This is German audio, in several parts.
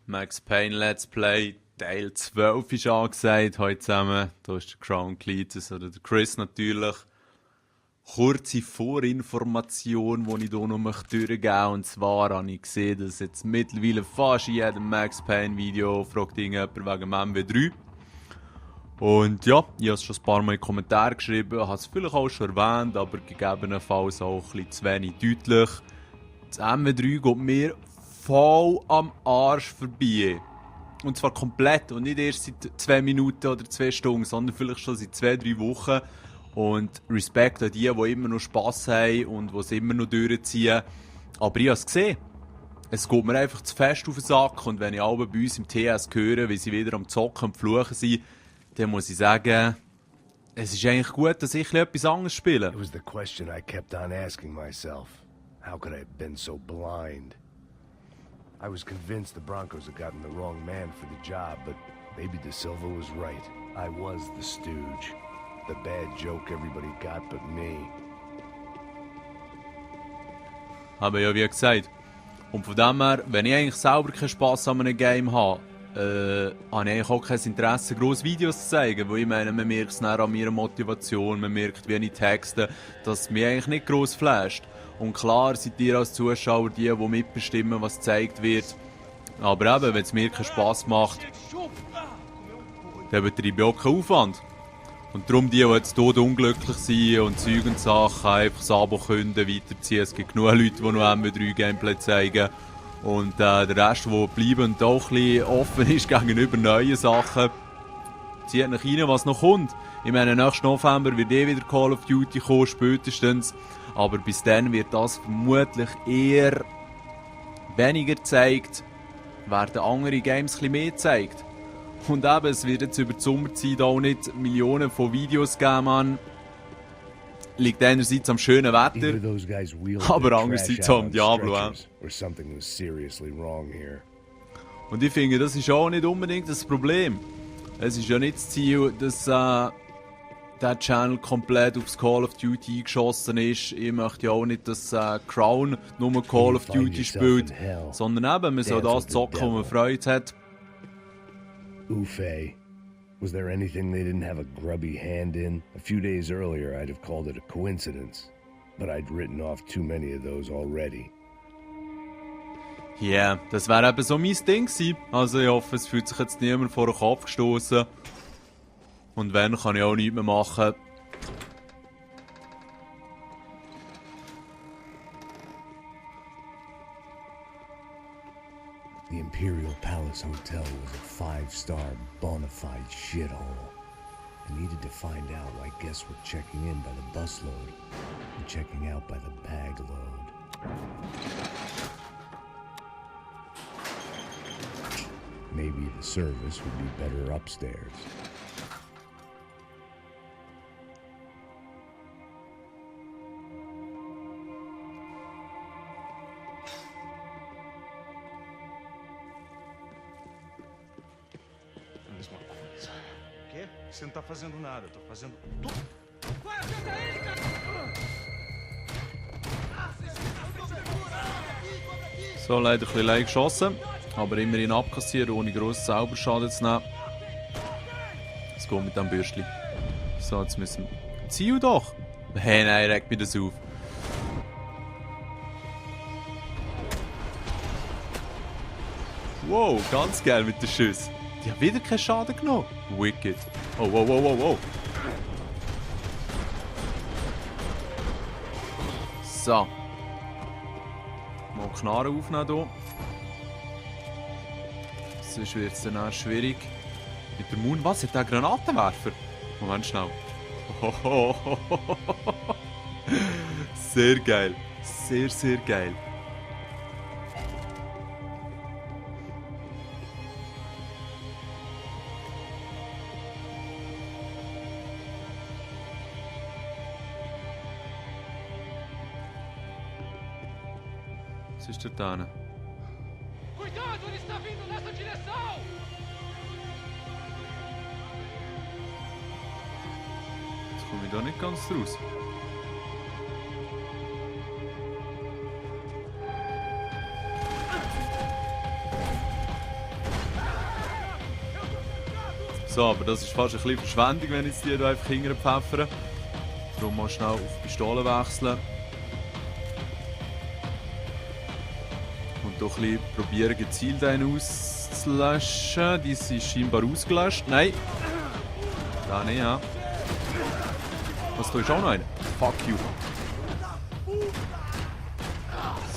Max Payne Let's Play Teil 12 ist angesagt heute zusammen. Da ist der Crown Cletus oder der Chris natürlich. Kurze Vorinformation, die ich hier noch durchgeben möchte. Und zwar habe ich gesehen, dass jetzt mittlerweile fast in jedem Max Payne Video fragt irgendjemand wegen dem MW3. Und ja, ich habe es schon ein paar Mal in die Kommentare geschrieben, habe es vielleicht auch schon erwähnt, aber gegebenenfalls auch ein bisschen zu wenig deutlich. Das MW3 geht mir voll am Arsch vorbei. Und zwar komplett und nicht erst seit 2 Minuten oder 2 Stunden, sondern vielleicht schon seit 2-3 Wochen. Und Respekt an die immer noch Spass haben und die es immer noch durchziehen. Aber ich habe es gesehen. Es geht mir einfach zu fest auf den Sack. Und wenn ich alle bei uns im TS höre, wie sie wieder am Zocken und Fluchen sind, dann muss ich sagen, es ist eigentlich gut, dass ich etwas anderes spiele. It was the question I kept on asking myself. How could I have been so blind? I was convinced the Broncos had gotten the wrong man for the job, but maybe De Silva was right. I was the stooge. The bad joke everybody got but me. Aber ja, wie gesagt. Und von dem her, wenn ich eigentlich selber keinen Spass an einem Game habe, habe ich eigentlich auch kein Interesse, grosse Videos zu zeigen. Weil ich meine, man merkt es dann an meiner Motivation, man merkt, wie ich texte, dass es mich eigentlich nicht gross flasht. Und klar seid ihr als Zuschauer die mitbestimmen, was gezeigt wird. Aber eben, wenn es mir keinen Spass macht, dann betreibe ich auch keinen Aufwand. Und darum die jetzt tot unglücklich sind und Zeug und Sachen, einfach das Abo künden, weiterziehen. Es gibt genug Leute, die noch MW3-Gameplay zeigen. Und der Rest, der bleiben und auch ein bisschen offen ist gegenüber neuen Sachen, zieht nach rein, was noch kommt. Ich meine, nächsten November wird wieder Call of Duty kommen, spätestens. Aber bis dann wird das vermutlich eher weniger gezeigt, werden andere Games ein bisschen mehr gezeigt. Und eben, es wird jetzt über die Sommerzeit auch nicht Millionen von Videos geben, man. Liegt einerseits am schönen Wetter, aber andererseits auch am Diablo. Und ich finde, das ist auch nicht unbedingt das Problem. Es ist ja nicht das Ziel, dass der Channel komplett aufs Call of Duty eingeschossen ist. Ich möchte ja auch nicht, dass Crown nur Call of Duty spielt, sondern eben, man soll das zocken, wo man Freude hat. Ufe. Was there anything they didn't have a grubby hand in? A few days earlier, I'd have called it a coincidence. But I'd written off too many of those already. Ja, yeah, das wäre eben so mein Ding gewesen. Also ich hoffe, es fühlt sich jetzt niemand vor den Kopf gestoßen. Und wenn, kann ich auch nichts mehr machen. The Imperial Palace Hotel was a 5-star bona fide shithole. I needed to find out why guests were checking in by the busload and checking out by the bag load. Maybe the service would be better upstairs. Você não tá fazendo nada, eu tô fazendo tudo. Vai, acerta ele, cara! So, leider ein bisschen leicht geschossen, aber immerhin abkassiert, ohne grossen Zauberschaden zu nehmen. Es geht mit dem Bürstchen. So, jetzt müssen wir... Ziel doch! Hey, nein, regt mich das auf. Wow, ganz geil mit den Schüssen. Die haben wieder keinen Schaden genommen. Wicked. Oh, wow, wow, wow, wow. So. Mal Knarren aufnehmen hier. Sonst wird es dann auch schwierig. Mit der Moon. Was? Hat der Granatenwerfer? Moment schnell. Sehr geil. Sehr, sehr geil. Was ist dort hinten? Cuidado, ele está vindo nessa direção! Jetzt komme ich da nicht ganz raus. So, aber das ist fast ein bisschen Verschwendung, wenn ich die hier einfach hinterpfeffere. Darum mal schnell auf die Pistole wechseln. Und doch ein bisschen probieren, gezielt einen auszulöschen. Die sind scheinbar ausgelöscht. Nein! Da nicht, ja. Was, da ist auch noch einer? Fuck you.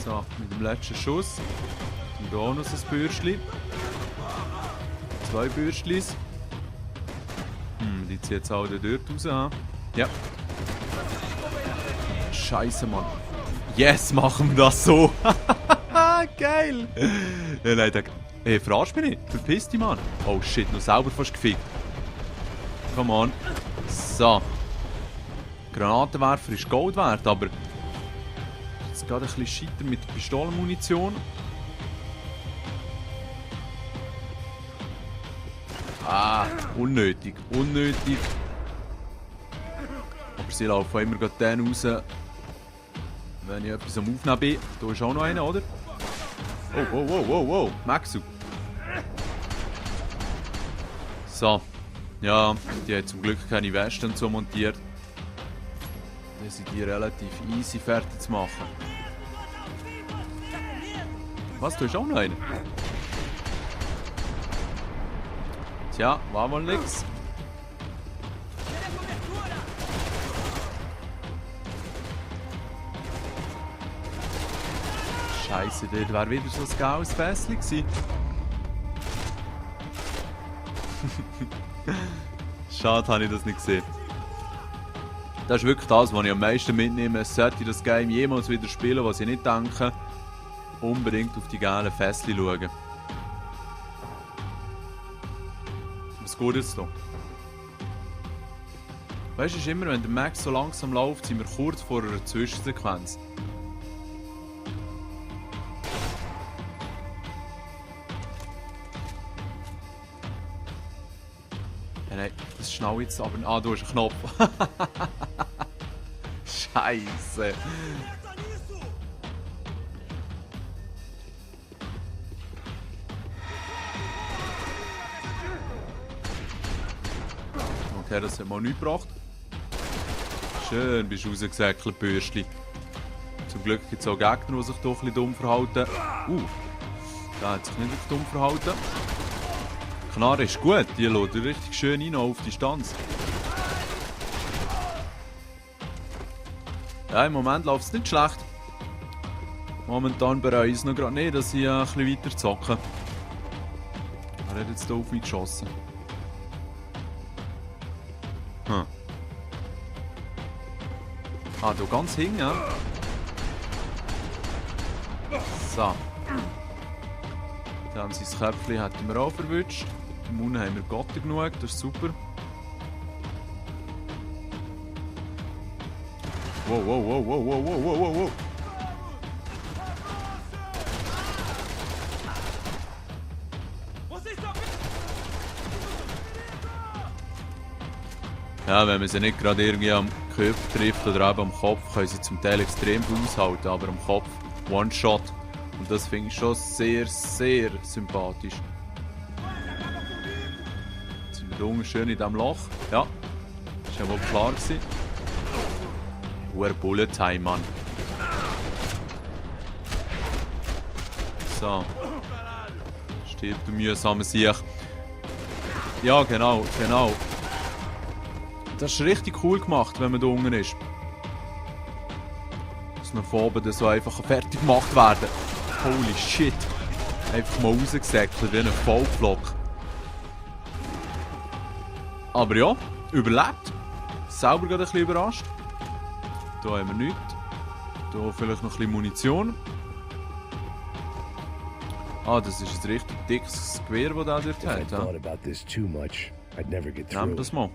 So, mit dem letzten Schuss. Und da auch noch so ein Bürstchen. 2 Bürstlis. Die zieht jetzt auch dort raus. Ha? Ja. Scheiße, Mann. Yes, machen wir das so. Geil. Ja, nein, hey, verarsch mich nicht. Verpiss dich, Mann. Oh shit, noch selber fast gefickt. Come on. So. Granatenwerfer ist Gold wert, aber jetzt geht ein bisschen scheitern mit der Pistolenmunition. Ah, unnötig, unnötig. Aber sie laufen immer gerade dann raus, wenn ich etwas am Aufnehmen bin. Da ist auch noch einer, oder? Oh, wow, wow, wow, wow. Maxu. So. Ja, die hat zum Glück keine Westen so montiert. Dann sind die relativ easy fertig zu machen. Was, du hast auch noch einen? Tja, war wohl nix. Scheiße, dort wäre wieder so ein geiles Fässchen gewesen. Schade, habe ich das nicht gesehen. Das ist wirklich das, was ich am meisten mitnehme. Sollte ich das Game jemals wieder spielen, was ich nicht denke, unbedingt auf die geilen Fässchen schauen. Was geht jetzt da? Weißt du, ist immer, wenn der Max so langsam läuft, sind wir kurz vor einer Zwischensequenz. Ja, nein, das ist schnell jetzt, aber... Ah, du hast einen Knopf. Scheiße. Okay, das hat mal nichts gebracht. Schön, bist du rausgesäckelt, Bürstli. Zum Glück gibt es auch Gegner, die sich doch ein bisschen dumm verhalten. Der hat sich nicht dumm verhalten. Knarre ist gut, die lädt richtig schön rein auf Distanz. Ja, im Moment läuft es nicht schlecht. Momentan bereue ich es noch gerade nicht, dass ich ein bisschen weiter zocke. Er hat jetzt hier auf mich geschossen. Ah, da ganz hinten, ja. So. Dann sein Köpfchen hätten wir auch verwünscht. Im Mund haben wir Gott genug, das ist super. Wow, wow, wow, wow, wow, wow, wow, wow. Ja, wenn man sie nicht gerade irgendwie am Körper trifft oder eben am Kopf, können sie zum Teil extrem viel aushalten, aber am Kopf One-Shot. Und das finde ich schon sehr, sehr sympathisch. Jetzt sind wir da unten schön in diesem Loch. Ja, das war ja wohl klar gewesen. Hoher Bullet Time, Mann. So. Stirbt der mühsame Sieg. Ja, genau, genau. Das ist richtig cool gemacht, wenn man da unten ist. Dass man von oben so einfach fertig gemacht werden. Holy shit. Einfach mal rausgesäckelt wie ein Vollflock. Aber ja, überlebt. Selber gerade ein bisschen überrascht. Da haben wir nichts. Da vielleicht noch ein bisschen Munition. Ah, das ist ein richtig dickes Gewehr, das der dort hat. Ja. Nehmen wir das mal.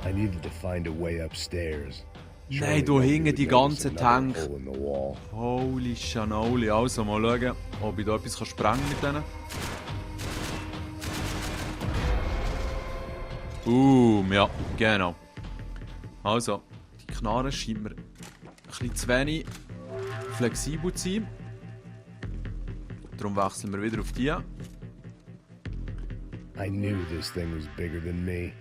I needed to find a way upstairs. Nein, da hingen die ganzen Tank. Holy Schanoli. Also mal schauen, ob ich da etwas sprengen kann mit denen. Ja, genau. Also, die Knarre scheint mir ein bisschen zu wenig flexibel zu sein. Darum wechseln wir wieder auf die. I knew this thing was bigger than me.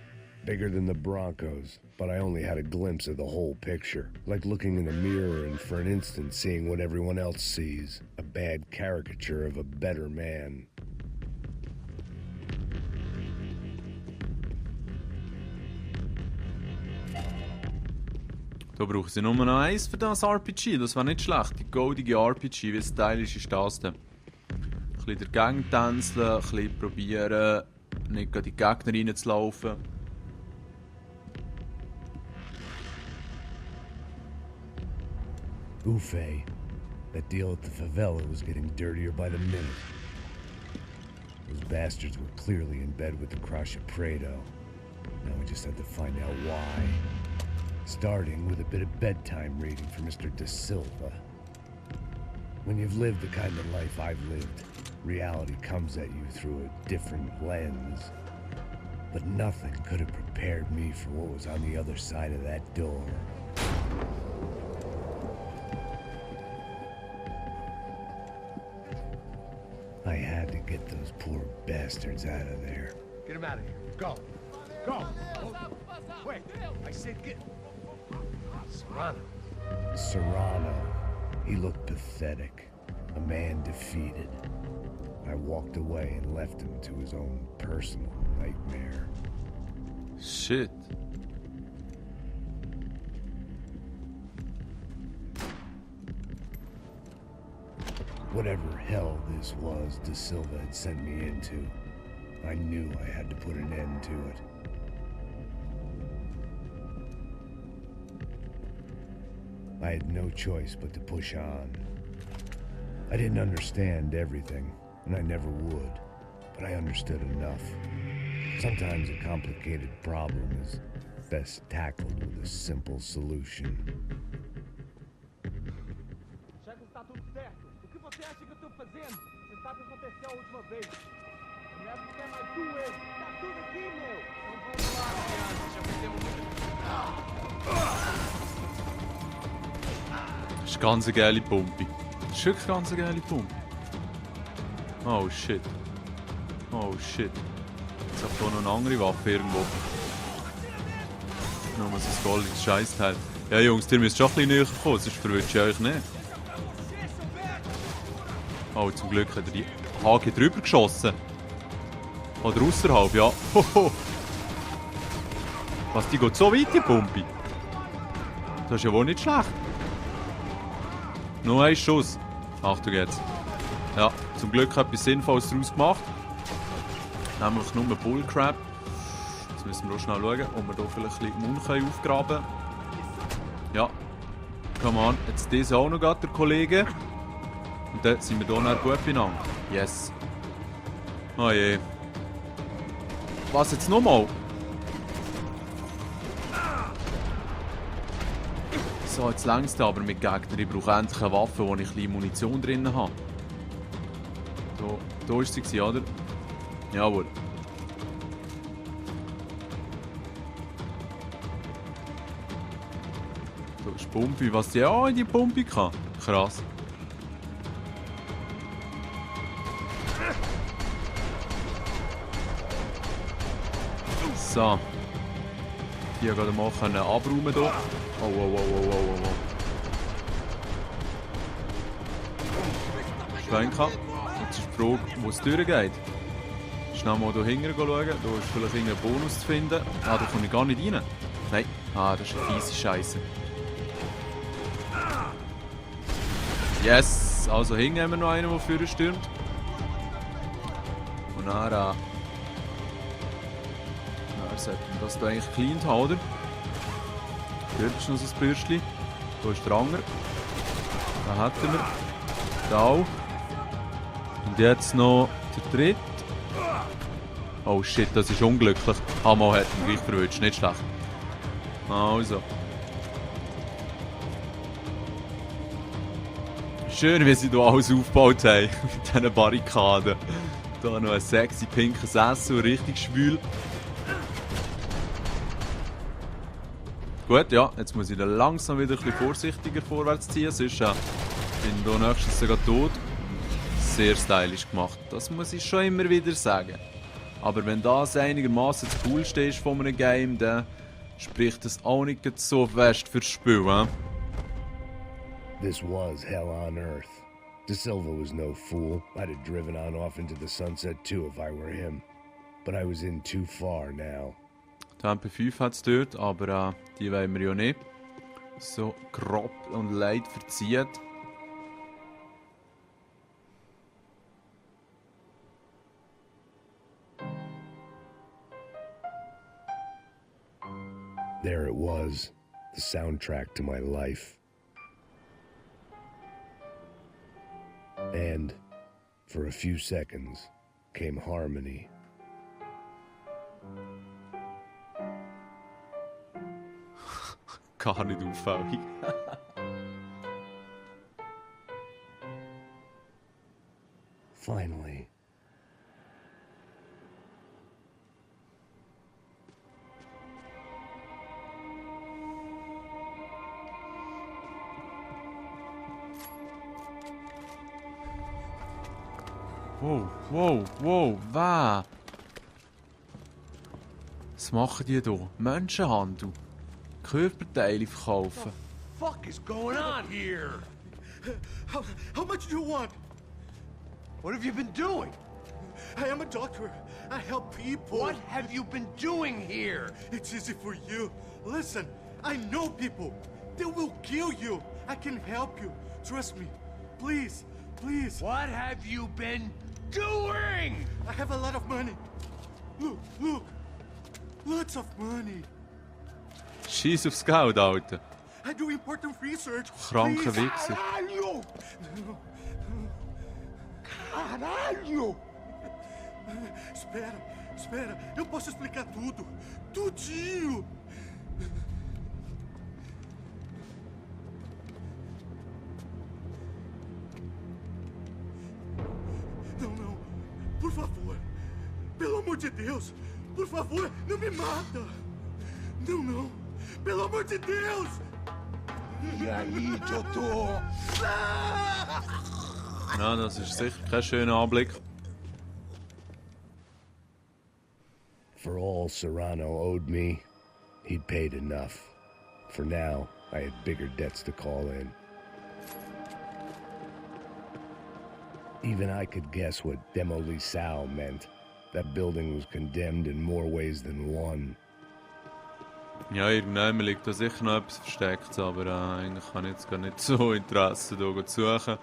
Bigger than the Broncos, but I only had a glimpse of the whole picture. Like looking in a mirror and for an instant seeing what everyone else sees. A bad caricature of a better man. Da brauchen sie nur noch eins für das RPG. Das wäre nicht schlecht. Die goldige RPG, wie stylisch ist das denn? Ein bisschen dagegen tänzeln, ein bisschen probieren, nicht gegen die Gegner reinzulaufen. Ufe, that deal at the favela was getting dirtier by the minute. Those bastards were clearly in bed with the Crush of Prado. Now we just had to find out why. Starting with a bit of bedtime reading for Mr. De Silva. When you've lived the kind of life I've lived, reality comes at you through a different lens. But nothing could have prepared me for what was on the other side of that door. I had to get those poor bastards out of there. Get him out of here. Go. Go. Quick. I said get... Serrano. Serrano. He looked pathetic. A man defeated. I walked away and left him to his own personal nightmare. Shit. Whatever hell this was De Silva had sent me into, I knew I had to put an end to it. I had no choice but to push on. I didn't understand everything, and I never would, but I understood enough. Sometimes a complicated problem is best tackled with a simple solution. Já que está tudo certo, o que você acha que eu estou fazendo? Você sabe o que aconteceu a última vez. Não é porque é mais duas. Tá tudo aqui, meu. Então vamos lá, criança. Já perdemos muito. Das ist ganz eine geile Pumpe. Das ist wirklich ganz eine geile Pumpe. Oh shit. Oh shit. Jetzt habe ich hier noch eine andere Waffe irgendwo. Nur mal so ein goldiges Scheißteil. Ja Jungs, ihr müsst schon ein bisschen näher kommen, sonst verwünsche ich euch nicht. Oh, zum Glück hat er die HG drüber geschossen. Oder außerhalb, ja. Hoho. Was, die geht so weit, die Pumpe? Das ist ja wohl nicht schlecht. Nur ein Schuss. Achtung jetzt. Ja, zum Glück etwas Sinnvolles daraus gemacht. Nämlich nur Bullcrap. Jetzt müssen wir auch schnell schauen, ob wir hier vielleicht ein bisschen Mund aufgraben können. Ja. Come on. Jetzt diese auch noch gerade, der Kollege. Und dann sind wir hier noch gut beieinander. Yes. Oh je. Was jetzt nochmal? So, jetzt längst aber mit Gegnern. Ich brauche endlich eine Waffe, wo ich ein bisschen Munition drin habe. Da ist sie, oder? Jawohl. Da ist Pumpe. Was die auch in die Pumpe kann. Krass. So. Die gerade mal abräumen hier. Oh, oh, oh, oh, oh, oh. Schwenken. Jetzt ist die Frage, wo es durchgeht. Schnell mal hier hinten schauen. Da ist vielleicht irgendein Bonus zu finden. Ah, da komme ich gar nicht rein. Nein. Ah, das ist eine fiese Scheiße. Yes! Also hinten haben wir noch einen, der vorne stürmt. Und dann sollten wir das hier eigentlich gecleant haben, oder? Dort ist noch so ein Bürstchen. Da ist der andere. Da hätten wir. Da auch. Und jetzt noch der dritte. Oh shit, das ist unglücklich. Hammer hat ihn gleich verwünscht, nicht schlecht. Also. Schön, wie sie hier alles aufgebaut haben. Mit diesen Barrikaden. Da noch ein sexy pinkes Essen, richtig schwül. Gut, ja, jetzt muss ich dann langsam wieder ein bisschen vorsichtiger vorwärts ziehen, sonst bin ich hier nächstens sogar tot. sehr stylisch gemacht. Das muss ich schon immer wieder sagen. Aber wenn das einigermaßen das Coolste ist von einem Game, dann spricht das auch nicht so fest fürs Spiel. This was hell on earth. De Silva was no fool. I'd have driven on off into the sunset too if I were him. But I was in too far now. Die MP5 hat es dort, aber die wollen wir ja nicht so grob und leid verziehen. There it was, the soundtrack to my life. And, for a few seconds, came harmony. Gar nicht auffällig. Finally. Wow, wer? Was machen die hier? Menschenhandel? Körperteile verkaufen? Fuck is going on here? How much do you want? What have you been doing? I am a doctor. I help people. What have you been doing here? It's easy for you. Listen, I know people. They will kill you. I can help you. Trust me. Please, please. What have you been doing? I have a lot of money. Look. Lots of money. Scheiß aufs Geld, Alter. I do important research. Kranke Please. Wichser. Caralho! Caralho! Espera. Eu posso explicar tudo. Tudinho. Não. Por favor. Pelo amor de Deus. Por favor, não me mata. Não. Pelo amor de Deus. E aí, doutor? Ja, das ist sicher kein schöner Anblick. For all Serrano owed me, he'd paid enough. For now, I had bigger debts to call in. Even I could guess what Demolisal meant. That building was condemned in more ways than one. Ja, irgendwann liegt da sicher noch etwas versteckt, aber eigentlich habe ich jetzt gar nicht so Interesse hier zu suchen.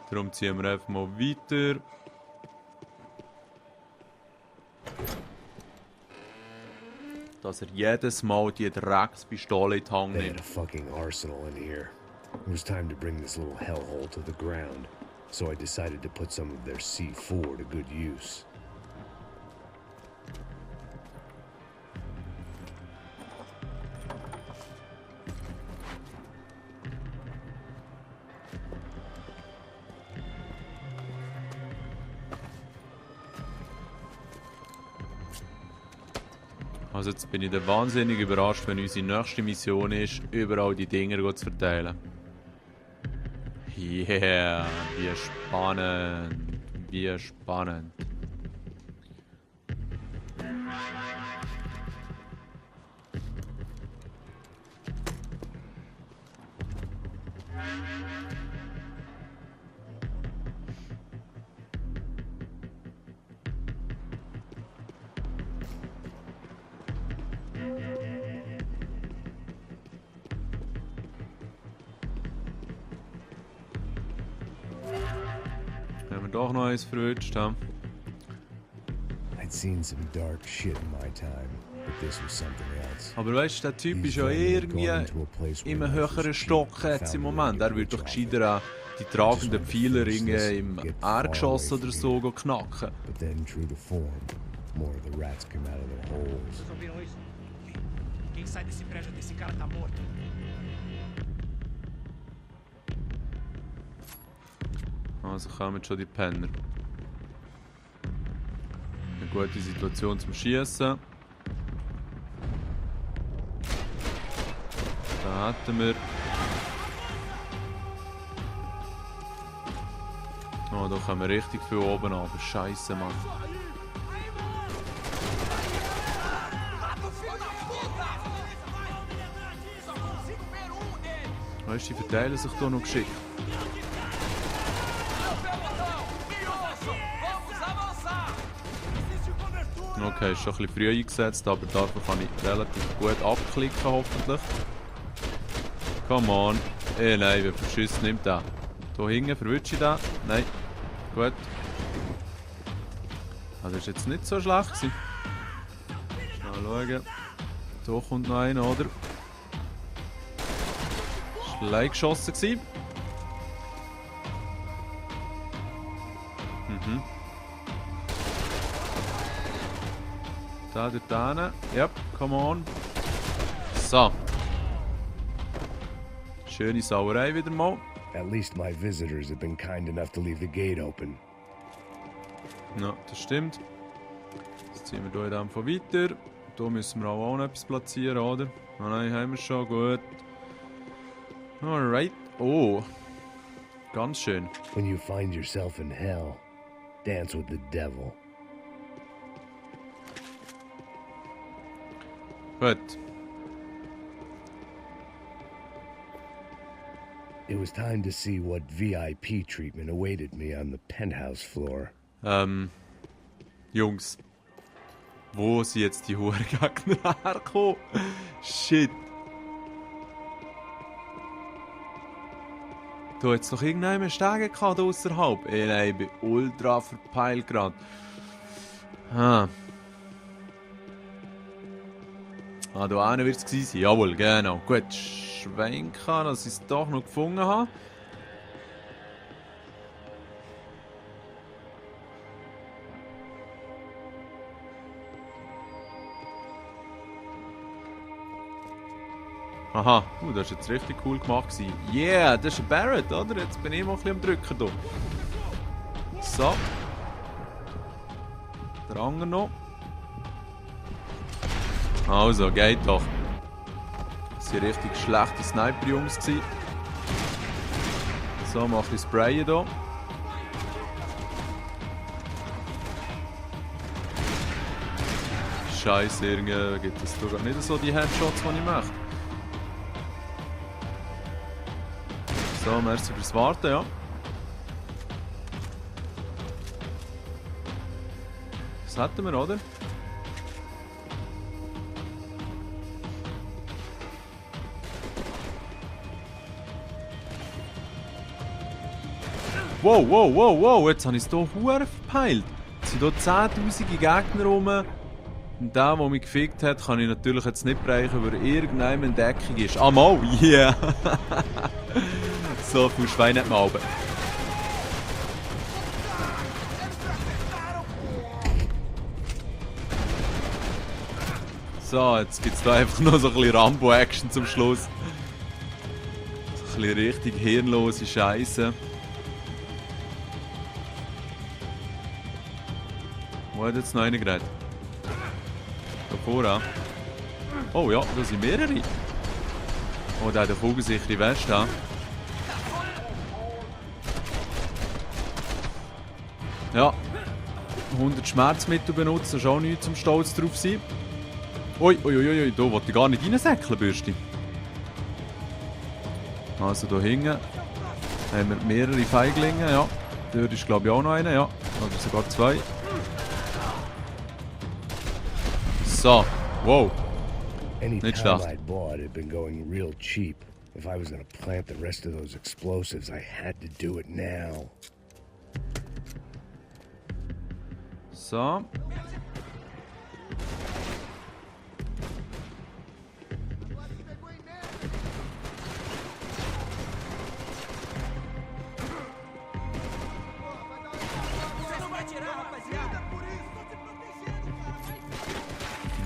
Darum ziehen wir einfach mal weiter. Dass er jedes Mal die Dreckspistole in die Hand They had nimmt. a fucking arsenal in here. It was time to bring this little hellhole to the ground. So I decided to put some of their C4 to good use. Also jetzt bin ich dann wahnsinnig überrascht, wenn unsere nächste Mission ist, überall die Dinger zu verteilen. Yeah, wie spannend. Haben wir doch noch eins verwünscht, ha? I'd seen some dark shit in my time, but this was something else. Aber weißt du, der Typ ist ja irgendwie in einem höheren Stock jetzt im Moment. Er würde doch gescheiter die tragenden Pfeiler im Erdgeschoss oder so knacken. But then, true to form, more of the rats came out of their holes. Vocês ouviram isso? Quem sai desse prédio desse cara tá morto. Also kommen schon die Penner. Eine gute Situation zum Schießen. Da hätten wir. Oh, da kommen wir richtig viel oben an. Aber Scheiße, Mann. Weißt du, die verteilen sich hier noch geschickt. Okay, ist schon ein bisschen früh eingesetzt, aber dafür kann ich relativ gut abklicken, hoffentlich. Come on. Nein, wie viel Schüsse nimmt der? Hier hinten, verwünsche ich den? Nein. Gut. Ah, das war jetzt nicht so schlecht gewesen. Schnell schauen. Hier kommt noch einer, oder? Das war geschossen gewesen. Mhm. Da dort hinten. Ja, come on. So. Schöne Sauerei wieder mal. At least my visitors have been kind enough to leave the gate open. Ja, das stimmt. Jetzt ziehen wir hier in dem Fall weiter. Hier müssen wir auch noch etwas platzieren, oder? Ah nein, haben wir schon. Gut. Alright. Oh. Ganz schön. When you find yourself in hell, dance with the devil. Gut. It was time to see what VIP treatment awaited me on the penthouse floor. Jungs. Wo sind jetzt die Hurengegner hergekommen? Shit. Du hast doch irgendeinen Stege gehabt ausserhalb. Nein, ich bin ultra verpeilt gerade. Ah, da einer wird es gewesen sein. Jawohl, genau. Gut, schwenken, dass ich es doch noch gefunden habe. Aha, das war jetzt richtig cool gemacht. Yeah, das ist ein Barrett, oder? Jetzt bin ich mal ein bisschen am Drücken hier. So. Der andere noch. Also, geht doch. Das waren richtig schlechte Sniper-Jungs. So, mach ich Sprayen hier. Scheiße, irgendwie gibt es doch nicht so die Headshots, die ich möchte. So, merci fürs Warten, ja. Das hätten wir, oder? Wow, wow, wow, wow, jetzt habe ich es hier verdammt verpeilt. Es sind hier 10'000 Gegner rum. Und der, der mich gefickt hat, kann ich natürlich jetzt nicht bereichen, weil irgendeinem in Deckung ist. Ah, mal, yeah! So viel Schwein hat man oben. So, jetzt gibt es da einfach noch so ein bisschen Rambo-Action zum Schluss. So ein bisschen richtig hirnlose Scheiße. Wo hat jetzt noch einer gerade? Da vorne. Oh ja, da sind mehrere. Oh, der hat eine kugelsichere Weste. Ja. 100 Schmerzmittel benutzen, das ist auch nichts zum Stolz drauf sein. Ui, ui, ui, ui, da wollte ich gar nicht reinsäckeln, Bürsti. Also da hinten haben wir mehrere Feiglinge, ja. Dort ist glaube ich auch noch einer, ja. Oder sogar zwei. So, wow. Any Nicht time schlecht. I'd bought had been going real cheap. If I was gonna plant the rest of those explosives, I had to do it now. So.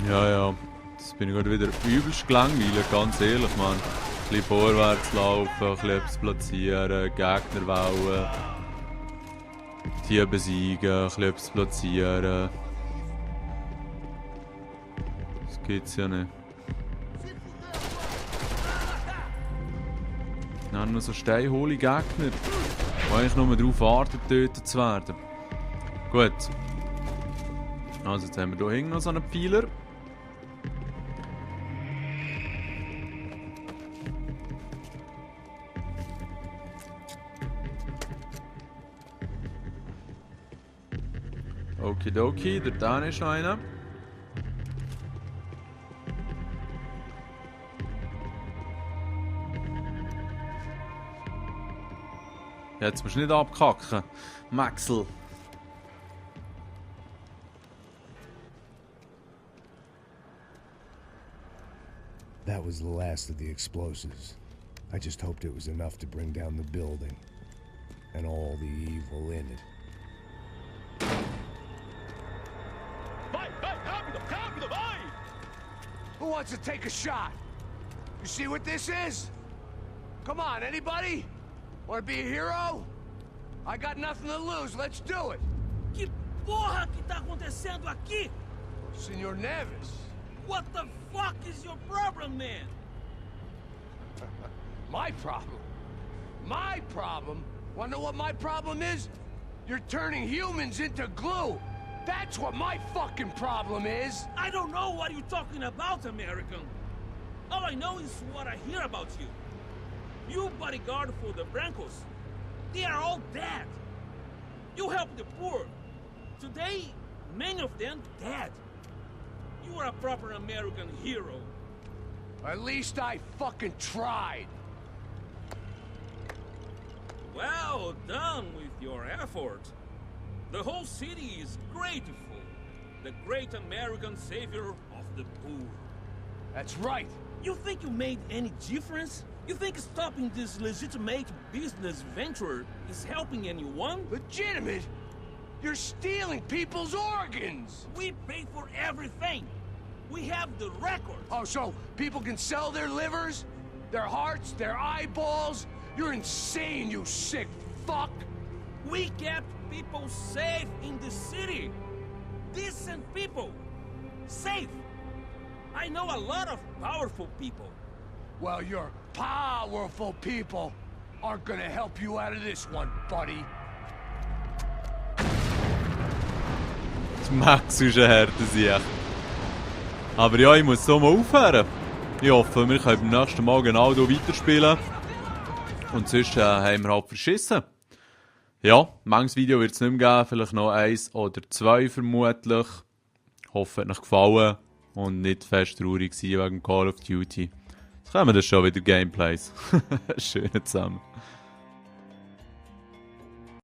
Ja, ja. Jetzt bin ich gerade wieder übelst gelangweilt, ganz ehrlich, Mann. Ein bisschen vorwärts laufen, ein bisschen etwas platzieren, Gegner wählen. Die besiegen, ein bisschen etwas platzieren. Das geht's ja nicht. Dann nur so steinhohle Gegner. Die eigentlich nur darauf warten, getötet zu werden. Gut. Also jetzt haben wir hier hinten noch so einen Pfeiler. Okidoki, da ist noch einer. Jetzt musst du nicht abkacken, Maxel. That was the last of the explosives. I just hoped it was enough to bring down the building. And all the evil in it. Vai, vai, rápido, rápido, vai! Who wants to take a shot? You see what this is? Come on, anybody? Want to be a hero? I got nothing to lose, let's do it! Que porra que tá acontecendo aqui? Senor Neves. What the fuck is your problem, man? My problem? My problem? Wanna know what my problem is? You're turning humans into glue! That's what my fucking problem is! I don't know what you're talking about, American. All I know is what I hear about you. You bodyguard for the Brancos. They are all dead. You help the poor. Today, many of them dead. You are a proper American hero. At least I fucking tried! Well done with your effort. The whole city is grateful. The great American savior of the poor. That's right! You think you made any difference? You think stopping this legitimate business venture is helping anyone? Legitimate? You're stealing people's organs! We pay for everything. We have the record. Oh, so people can sell their livers? Their hearts? Their eyeballs? You're insane, you sick fuck! We kept people safe in the city. Decent people. Safe. I know a lot of powerful people. Well, your powerful people aren't gonna help you out of this one, buddy. Max ist ein harter Sieg. Aber ja, ich muss so mal aufhören. Ich hoffe, wir können beim nächsten Mal genau hier weiterspielen. Und sonst haben wir halt verschissen. Ja, manches Video wird es nicht mehr geben, vielleicht noch 1 oder 2 vermutlich. Ich hoffe, es hat euch gefallen und nicht fest traurig gewesen wegen Call of Duty. Jetzt kommen wir schon wieder Gameplays. Schön zusammen.